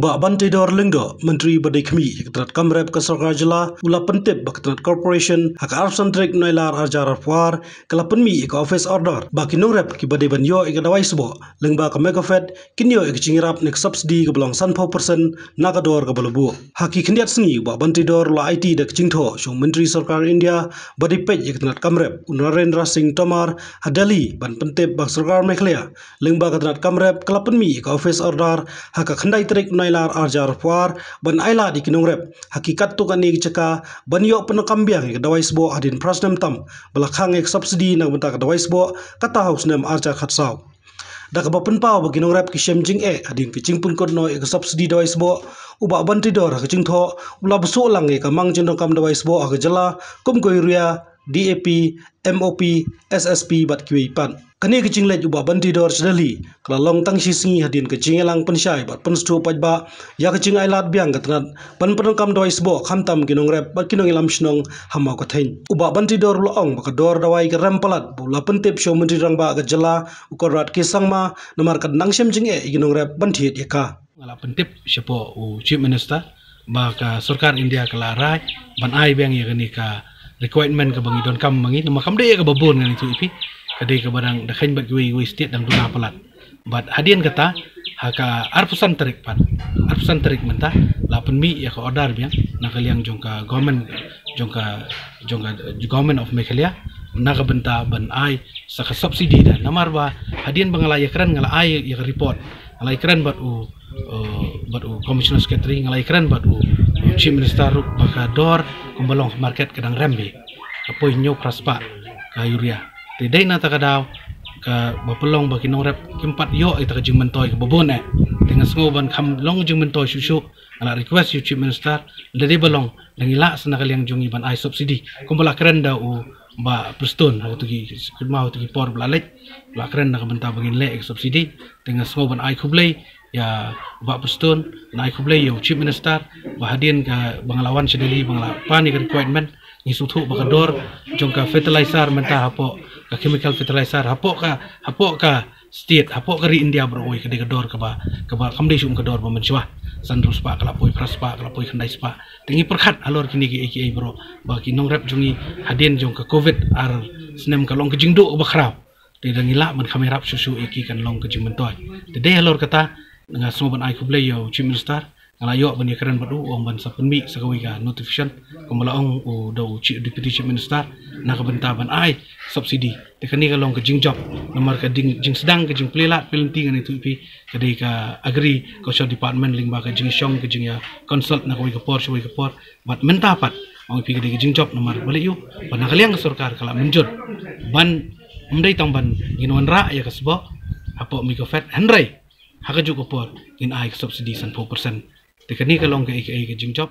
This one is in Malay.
Ubak Bantai Dor Lengdo, Menteri Badai Kemi, Ketrat Kamrep Kesarkar Jela, Ula Pentip Ketrat Corporation, Hak Arab Santrik Noilar Arjar Arfwar, Kelapen Mi ke Office Order, Baki Nungrep ki Badai Banyo ke Dawai Sebo, Lengba ke Megafed, Kinyo ke Cingirap nek subsidi ke Belang Sanpau Persen, Nagador ke Balabu. Haki Kendiat Sengi, Ubak Bantai Dor Ula IT dek Cingtho, Syong Menteri Sarkar India, Badai Pej Ketrat Kamrep, Narendra Singh Tomar, Hadali, Ban Pentip Bak Sarkar Mekhlea, Lengba Ketrat Kamrep, Kelapen Mi ke Office Order, Hak Khendai Trik Noilar Arjar Arfwar, Ban Aila di Kinungrep, Hakikat tu kan ni ceka, Ban Yok Penekambiang ke Dawai Sebo Hadin Prasnem Tam, Belakang ek subsidi nak bentak ke Dawai Sebo, Kata Haus Nem Arjar Khatsau. Dak bapen pau bagi nungrep ki Shem Jing hadin ke Cingpun Kod no ek subsidi Dawai Sebo, Ubak Bantai Dor ke Cingtho, Ula besok lang ek Mang Jendong Kam Dawai Sebo ke Jela, Kum Koiria, DAP, MOP, SSP bat kiwipan. Kani ke Cinglet Ubak Bantai Dor sedali, kelalong tang singi hadin ke Cingelang pensyai bat penstu pajba, ya ke Cing Ailat biang ketrat, pan penengkam Dawai Sebo khamtam kinongrep bat kinong ilam snong hamau kathain. Ubak Bantai Dor loong baka dor Dawai ke rempalat, Bula Pentip Syong Menteri Rangba ke Jela, Ukorat Kisangma, Namar ke Nang Shem Jing kinongrep bantiet yaka. Ngala Pentip siapa Chief Minister, baka Sarkar India ke larai, ban ai biang ya kani ka requirement ke bangi don kam bangi, nama kam dia ke babon kan itu ipi. Kadai ke barang dah kain bat gue state dan duna pelat. Bat hadian kata haka arpusan terik pan, arpusan terik mentah. Lapan mi ya ke order biang nak kaliang jongka government government of Meghalaya nak benta ban ai saka subsidi dan namar ba hadian bangalai keren ngalai ya report ngalai keren bat commissioner secretary ngalai keren bat chief minister baka dor kumbalong market kadang rembe apoi nyok praspa ka yuria. Tidak nak takadaw ke bapelong bagi nongrep keempat yo ita ke jengmentoy ke babon dengan sengoban kam long jengmentoy susu ala request you chief minister dari belong langila sana kaliang jungi ban ai subsidi kumpala keren da ba preston waktu ki kemau tu ki por blalek la keren nak benta bagin le subsidi dengan sengoban ai kublai ya ba preston na ai kublai yo chief minister bahadian ke banglawan sedeli banglapan ni requirement ngisutu bakador jongka fertilizer mentah hapo ka chemical fertilizer hapo ka state hapo ka ri India bro oi kede kador ka ba kamdei sum kador ba menchwa sandrus pa kala poi praspa kala poi khandai spa tingi perkhat alor kini ki aka bro ba ki nongrep jungi hadien jongka covid ar snem ka long ka jingdo ba khrau te dangila man khamerap susu iki kan long ka jingmentoy te de alor kata nga soban ai kublay yo chief minister ngalayo ban keren badu ong ban sapenmi sagawi ka notification kumalaong do deputy chief minister nak benta ban ai subsidi tekani ka long ka jingjop nomor ka jing sedang ka jing plelat pelenting an itu pi kadai ka agri social department lingba ka jing syong ka jing ya consult nak wi ka por bat menta pat ong pi kadai ka jingjop nomor balik yu ban kaliang ka sarkar kala menjut ban umdai tang ban ginuan ra ya ka sebo apo mi ka fet handrai haka juga por in ai subsidi 100%. Tekani kalong ke jingjop